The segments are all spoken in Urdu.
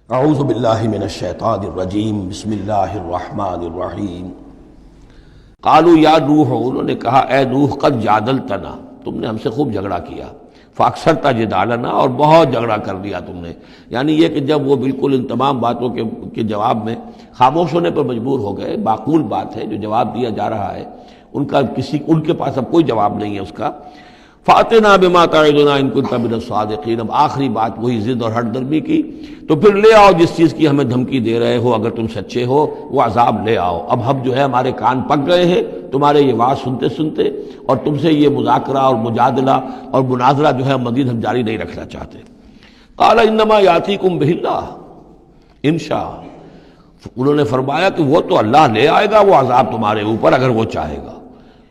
اعوذ باللہ من الشیطان الرجیم بسم اللہ الرحمن الرحیم قالوا یا نوح، انہوں نے کہا اے نوح قد جادلتنا، تم نے ہم سے خوب جھگڑا کیا، فاکثرت جدالنا، اور بہت جھگڑا کر دیا تم نے، یعنی یہ کہ جب وہ بالکل ان تمام باتوں کے جواب میں خاموش ہونے پر مجبور ہو گئے، معقول بات ہے جو جواب دیا جا رہا ہے ان کے پاس اب کوئی جواب نہیں ہے اس کا، فاتنا بما تعدنا ان کنت من الصادقین، اب آخری بات وہی ضد اور ہٹ درمی کی، تو پھر لے آؤ جس چیز کی ہمیں دھمکی دے رہے ہو، اگر تم سچے ہو وہ عذاب لے آؤ۔ اب ہم جو ہے ہمارے کان پک گئے ہیں تمہارے یہ بات سنتے سنتے، اور تم سے یہ مذاکرہ اور مجادلہ اور مناظرہ جو ہے مزید ہم جاری نہیں رکھنا چاہتے۔ قال انما یاتیکم بہ اللہ ان شاء، انہوں نے فرمایا کہ وہ تو اللہ لے آئے گا وہ عذاب تمہارے اوپر اگر وہ چاہے گا،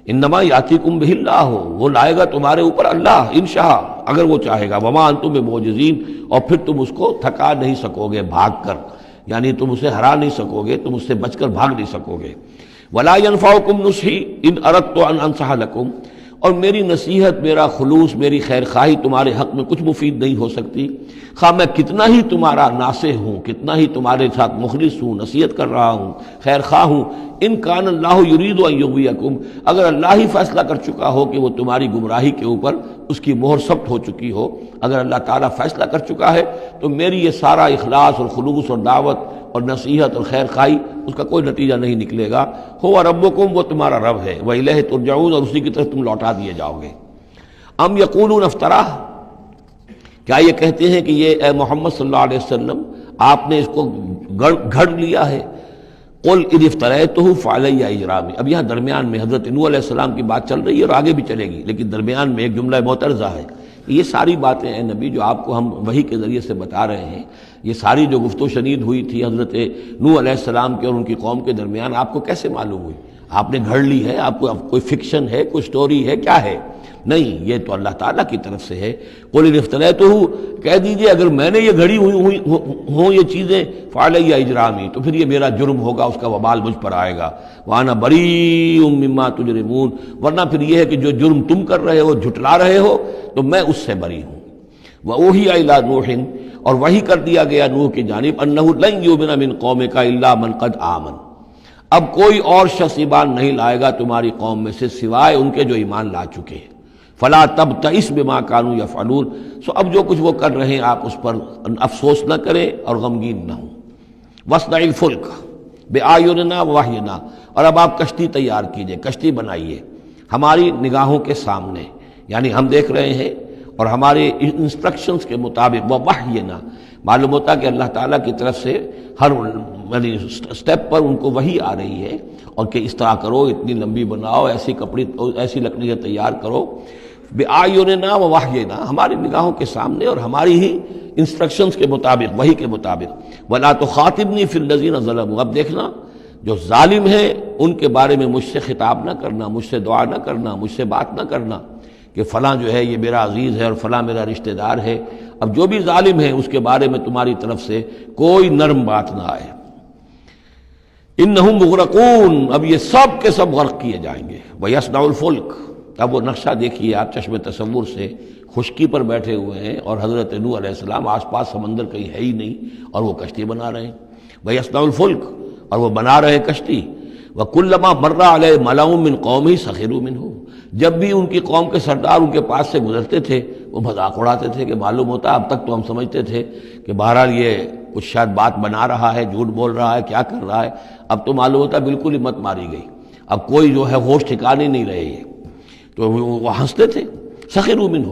انما یاتیکم بہ اللہ، وہ لائے گا تمہارے اوپر اللہ انشاء اگر وہ چاہے گا، وما انتم بمعجزین، اور پھر تم اس کو تھکا نہیں سکو گے بھاگ کر، یعنی تم اسے ہرا نہیں سکو گے، تم اس سے بچ کر بھاگ نہیں سکو گے۔ ولا ينفعکم نصحی ان اردت ان انصح لکم، اور میری نصیحت، میرا خلوص، میری خیر خواہی تمہارے حق میں کچھ مفید نہیں ہو سکتی، خواہ میں کتنا ہی تمہارا ناصح ہوں، کتنا ہی تمہارے ساتھ مخلص ہوں، نصیحت کر رہا ہوں، خیر خواہ ہوں۔ ان کان اللہ یرید ان یغویکم، اگر اللہ ہی فیصلہ کر چکا ہو کہ وہ تمہاری گمراہی کے اوپر اس کی مہر ثبت ہو چکی ہو، اگر اللہ تعالیٰ فیصلہ کر چکا ہے تو میری یہ سارا اخلاص اور خلوص اور دعوت اور نصیحت اور خیر خواہی اس کا کوئی نتیجہ نہیں نکلے گا۔ ہو ربکم، وہ تمہارا رب ہے، وإلیہ ترجعون، اور اسی کی طرف تم لوٹا دیے جاؤ گے۔ ام یقولون افتراہ، کیا یہ کہتے ہیں کہ یہ اے محمد صلی اللہ علیہ وسلم آپ نے اس کو گھڑ لیا ہے؟ قل ان افتریتہ فعلی اجرامی، اب یہاں درمیان میں حضرت نوح علیہ السلام کی بات چل رہی ہے اور آگے بھی چلے گی، لیکن درمیان میں ایک جملہ معترضہ ہے۔ یہ ساری باتیں ہیں نبی جو آپ کو ہم وحی کے ذریعے سے بتا رہے ہیں، یہ ساری جو گفت و شنید ہوئی تھی حضرت نوح علیہ السلام کے اور ان کی قوم کے درمیان، آپ کو کیسے معلوم ہوئی؟ آپ نے گھڑ لی ہے؟ آپ کو کوئی فکشن ہے، کوئی سٹوری ہے، کیا ہے؟ نہیں، یہ تو اللہ تعالیٰ کی طرف سے ہے۔ قل ان افتریتہ، کہہ دیجئے اگر میں نے یہ گھڑی ہوں یہ چیزیں، فعلی اجرامی، تو پھر یہ میرا جرم ہوگا، اس کا وبال مجھ پر آئے گا۔ وانا بریء مما تجرمون، ورنہ پھر یہ ہے کہ جو جرم تم کر رہے ہو، جھٹلا رہے ہو، تو میں اس سے بری ہوں۔ وأوحی الی نوح، اور وحی کر دیا گیا نوح کی جانب، انہ لن یؤمن من قومک الا من قد آمن، اب کوئی اور شخص ایمان نہیں لائے گا تمہاری قوم میں سے سوائے ان کے جو ایمان لا چکے ہیں۔ فلا تبتئس بما كانوا يفعلون، سو اب جو کچھ وہ کر رہے ہیں آپ اس پر افسوس نہ کریں اور غمگین نہ ہوں۔ واصنع الفلک بأعیننا ووحینا، اور اب آپ کشتی تیار کیجئے، کشتی بنائیے ہماری نگاہوں کے سامنے، یعنی ہم دیکھ رہے ہیں اور ہمارے انسٹرکشنز کے مطابق، ووحینا معلوم ہوتا کہ اللہ تعالیٰ کی طرف سے ہر سٹیپ پر ان کو وحی آ رہی ہے، اور کہ اس طرح کرو، اتنی لمبی بناؤ، ایسی لکڑیاں تیار کرو، بِأَعْيُنِنَا وَوَحْيِنَا، ہماری نگاہوں کے سامنے اور ہماری ہی انسٹرکشنز کے مطابق، وحی کے مطابق۔ وَلَا تُخَاطِبْنِي فِي الَّذِينَ ظَلَمُوا، اب دیکھنا جو ظالم ہیں ان کے بارے میں مجھ سے خطاب نہ کرنا، مجھ سے دعا نہ کرنا، مجھ سے بات نہ کرنا کہ فلاں جو ہے یہ میرا عزیز ہے اور فلاں میرا رشتہ دار ہے۔ اب جو بھی ظالم ہے اس کے بارے میں تمہاری طرف سے کوئی نرم بات نہ آئے۔ انہم مغرقون، اب یہ سب کے سب غرق کیے جائیں گے۔ ویصنع الفلک، اب وہ نقشہ دیکھیے آپ چشم تصور سے، خشکی پر بیٹھے ہوئے ہیں اور حضرت نوح علیہ السلام آس پاس سمندر کہیں ہے ہی نہیں اور وہ کشتی بنا رہے ہیں۔ ویصنع الفلک، اور وہ بنا رہے کشتی۔ وَكُلَّمَا مَرَّ عَلَيْهِ مَلَأٌ مِّن قَوْمِهِ سَخِرُوا مِنْهُ، جب بھی ان کی قوم کے سردار ان کے پاس سے گزرتے تھے وہ مذاق اڑاتے تھے، کہ معلوم ہوتا اب تک تو ہم سمجھتے تھے کہ بہرحال یہ کچھ شاید بات بنا رہا ہے، جھوٹ بول رہا ہے، کیا کر رہا ہے، اب تو معلوم ہوتا بالکل ہی مت ماری گئی، اب کوئی جو ہے ہوش ٹھکانے نہیں رہے یہ، تو وہ ہنستے تھے۔ سخروا منہ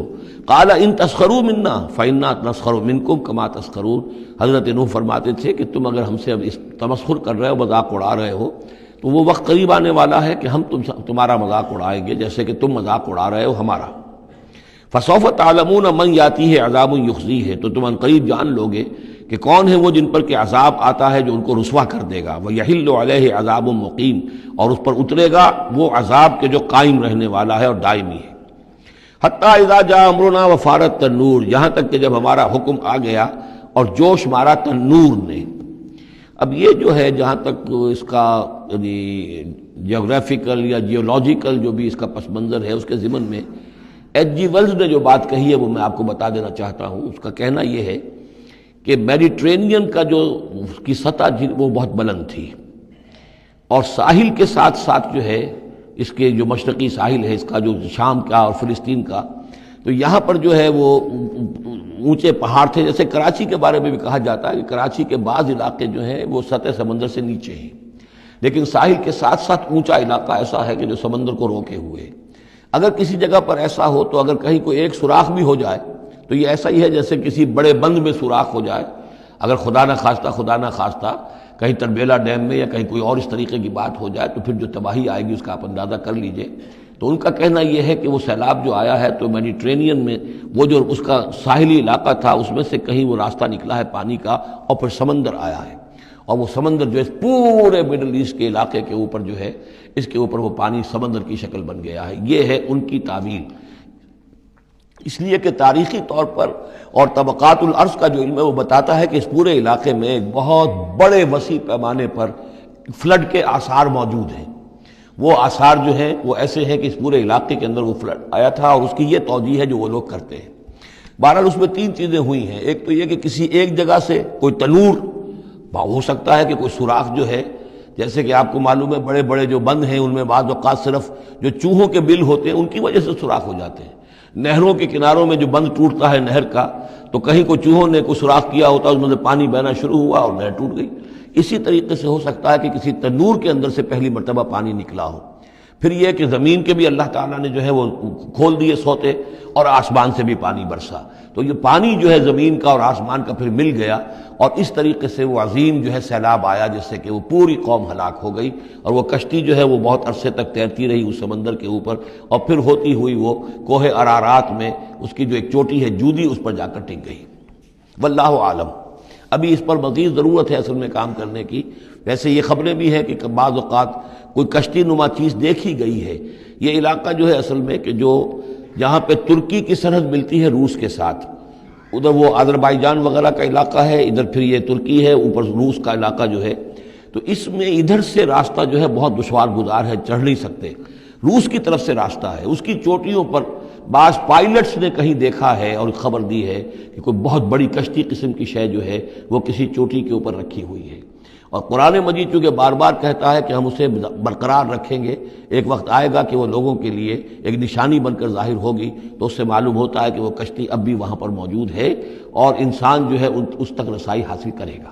قال ان تسخروا منا فانا نسخر منکم کما تسخرون، حضرت نوح فرماتے تھے کہ تم اگر ہم سے اب اس تمسخر کر رہے ہو، مذاق اڑا رہے ہو، تو وہ وقت قریب آنے والا ہے کہ ہم تمہارا مذاق اڑائیں گے جیسے کہ تم مذاق اڑا رہے ہو ہمارا۔ فسوف تعلمون من یاتیہ عذاب یخزیہ، تو تم ان قریب جان لوگے کہ کون ہے وہ جن پر کہ عذاب آتا ہے جو ان کو رسوا کر دے گا۔ ویحل علیہ عذاب مقیم، اور اس پر اترے گا وہ عذاب کے جو قائم رہنے والا ہے اور دائمی ہے۔ حتی اذا جاء امرنا وفارت التنور، یہاں تک کہ جب ہمارا حکم آ گیا اور جوش مارا تنور نے۔ اب یہ جو ہے جہاں تک اس کا یعنی جیوگرافیکل یا جیولوجیکل جو بھی اس کا پس منظر ہے، اس کے ضمن میں ایچ جی ویلز نے جو بات کہی ہے وہ میں آپ کو بتا دینا چاہتا ہوں۔ اس کا کہنا یہ ہے کہ میڈیٹرینین کا جو اس کی سطح وہ بہت بلند تھی، اور ساحل کے ساتھ ساتھ جو ہے اس کے جو مشرقی ساحل ہے اس کا جو شام کا اور فلسطین کا، تو یہاں پر جو ہے وہ اونچے پہاڑ تھے. جیسے کراچی کے بارے میں بھی کہا جاتا ہے کہ کراچی کے بعض علاقے جو ہیں وہ سطح سمندر سے نیچے ہیں، لیکن ساحل کے ساتھ ساتھ اونچا علاقہ ایسا ہے کہ جو سمندر کو روکے ہوئے. اگر کسی جگہ پر ایسا ہو تو اگر کہیں کوئی ایک سوراخ بھی ہو جائے تو یہ ایسا ہی ہے جیسے کسی بڑے بند میں سوراخ ہو جائے. اگر خدا نہ خواستہ کہیں تربیلا ڈیم میں یا کہیں کوئی اور اس طریقے کی بات ہو جائے تو پھر جو تباہی آئے گی اس کا آپ اندازہ کر لیجئے. تو ان کا کہنا یہ ہے کہ وہ سیلاب جو آیا ہے تو میڈیٹرینین میں وہ جو اس کا ساحلی علاقہ تھا اس میں سے کہیں وہ راستہ نکلا ہے پانی کا، اور پھر سمندر آیا ہے، اور وہ سمندر جو ہے پورے مڈل ایسٹ کے علاقے کے اوپر جو ہے اس کے اوپر وہ پانی سمندر کی شکل بن گیا ہے. یہ ہے ان کی تعبیر. اس لیے کہ تاریخی طور پر اور طبقات الارض کا جو علم ہے وہ بتاتا ہے کہ اس پورے علاقے میں ایک بہت بڑے وسیع پیمانے پر فلڈ کے آثار موجود ہیں. وہ آثار جو ہیں وہ ایسے ہیں کہ اس پورے علاقے کے اندر وہ فلڈ آیا تھا، اور اس کی یہ توجیہ ہے جو وہ لوگ کرتے ہیں. بہرحال اس میں تین چیزیں ہوئی ہیں. ایک تو یہ کہ کسی ایک جگہ سے کوئی تنور ہو سکتا ہے کہ کوئی سوراخ جو ہے، جیسے کہ آپ کو معلوم ہے بڑے بڑے جو بند ہیں ان میں بعض اوقات صرف جو چوہوں کے بل ہوتے ہیں ان کی وجہ سے سوراخ ہو جاتے ہیں. نہروں کے کناروں میں جو بند ٹوٹتا ہے نہر کا، تو کہیں کوئی چوہوں نے کوئی سوراخ کیا ہوتا ہے، اس میں سے پانی بہنا شروع ہوا اور نہر ٹوٹ گئی. اسی طریقے سے ہو سکتا ہے کہ کسی تنور کے اندر سے پہلی مرتبہ پانی نکلا ہو. پھر یہ کہ زمین کے بھی اللہ تعالیٰ نے جو ہے وہ کھول دیے سوتے، اور آسمان سے بھی پانی برسا. تو یہ پانی جو ہے زمین کا اور آسمان کا پھر مل گیا، اور اس طریقے سے وہ عظیم جو ہے سیلاب آیا جس سے کہ وہ پوری قوم ہلاک ہو گئی. اور وہ کشتی جو ہے وہ بہت عرصے تک تیرتی رہی اس سمندر کے اوپر، اور پھر ہوتی ہوئی وہ کوہ ارارات میں اس کی جو ایک چوٹی ہے جودی اس پر جا کر ٹک گئی. واللہ عالم. ابھی اس پر مزید ضرورت ہے اصل میں کام کرنے کی. ویسے یہ خبریں بھی ہیں کہ بعض اوقات کوئی کشتی نما چیز دیکھی گئی ہے. یہ علاقہ جو ہے اصل میں کہ جو جہاں پہ ترکی کی سرحد ملتی ہے روس کے ساتھ، ادھر وہ آذربائیجان وغیرہ کا علاقہ ہے، ادھر پھر یہ ترکی ہے، اوپر روس کا علاقہ جو ہے. تو اس میں ادھر سے راستہ جو ہے بہت دشوار گزار ہے، چڑھ نہیں سکتے. روس کی طرف سے راستہ ہے. اس کی چوٹیوں پر بعض پائلٹس نے کہیں دیکھا ہے اور خبر دی ہے کہ کوئی بہت بڑی کشتی قسم کی شے جو ہے وہ کسی چوٹی کے اوپر رکھی ہوئی ہے. اور قرآن مجید چونکہ بار بار کہتا ہے کہ ہم اسے برقرار رکھیں گے، ایک وقت آئے گا کہ وہ لوگوں کے لیے ایک نشانی بن کر ظاہر ہوگی، تو اس سے معلوم ہوتا ہے کہ وہ کشتی اب بھی وہاں پر موجود ہے اور انسان جو ہے اس تک رسائی حاصل کرے گا.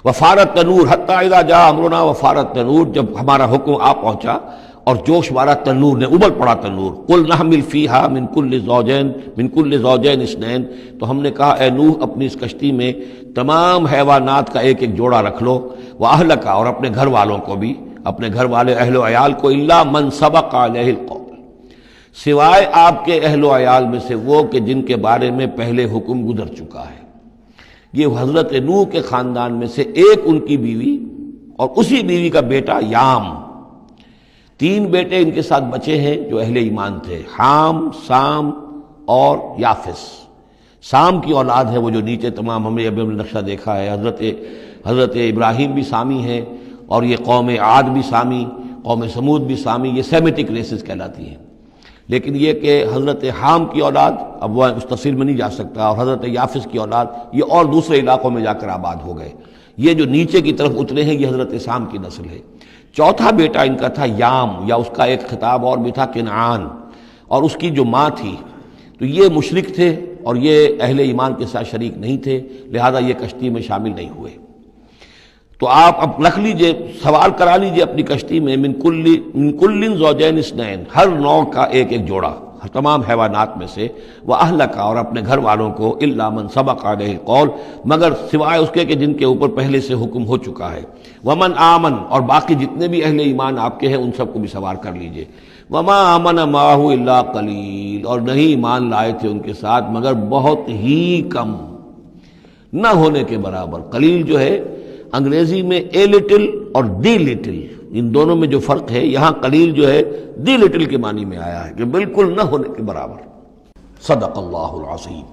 وفارت تنور حتی اذا جاء امرنا. وفارت تنور، جب ہمارا حکم آ پہنچا اور جوش مارا تنور نے، ابل پڑا تنور. قل نحمل فیہا من کل زوجین اثنین. تو ہم نے کہا اے نوح اپنی اس کشتی میں تمام حیوانات کا ایک ایک جوڑا رکھ لو. واہلک، اور اپنے گھر والوں کو بھی، اپنے گھر والے اہل و عیال کو. الا من سبق علیہ القول، سوائے آپ کے اہل و عیال میں سے وہ کہ جن کے بارے میں پہلے حکم گزر چکا ہے. یہ حضرت نوح کے خاندان میں سے ایک ان کی بیوی اور اسی بیوی کا بیٹا یام. 3 بیٹے ان کے ساتھ بچے ہیں جو اہل ایمان تھے، حام، سام اور یافس. سام کی اولاد ہے وہ جو نیچے تمام ہم نے ابھی نقشہ دیکھا ہے. حضرت ابراہیم بھی سامی ہیں، اور یہ قوم عاد بھی سامی، قوم سمود بھی سامی. یہ سیمیٹک ریسز کہلاتی ہیں. لیکن یہ کہ حضرت حام کی اولاد، اب وہ اس تفصیل میں نہیں جا سکتا، اور حضرت یافس کی اولاد یہ اور دوسرے علاقوں میں جا کر آباد ہو گئے. یہ جو نیچے کی طرف اترے ہیں یہ حضرت سام کی نسل ہے. چوتھا بیٹا ان کا تھا یام، یا اس کا ایک خطاب اور بھی تھا کنعان، اور اس کی جو ماں تھی تو یہ مشرک تھے اور یہ اہل ایمان کے ساتھ شریک نہیں تھے، لہذا یہ کشتی میں شامل نہیں ہوئے. تو آپ اب رکھ لیجئے، سوال کرا لیجئے اپنی کشتی میں من کل زوجین اثنین، ہر نوع کا ایک ایک جوڑا تمام حیوانات میں سے. واہلک، اور اپنے گھر والوں کو. الا من سبق علیہ القول، مگر سوائے اس کے کہ جن کے اوپر پہلے سے حکم ہو چکا ہے. ومن آمن، اور باقی جتنے بھی اہل ایمان آپ کے ہیں ان سب کو بھی سوار کر لیجئے. وما آمن معہ الا قلیل، اور نہیں ایمان لائے تھے ان کے ساتھ مگر بہت ہی کم، نہ ہونے کے برابر. قلیل جو ہے انگریزی میں اے لٹل اور دی لٹل، ان دونوں میں جو فرق ہے، یہاں قلیل جو ہے دی لٹل کے معنی میں آیا ہے کہ بالکل نہ ہونے کے برابر. صدق اللہ العظیم.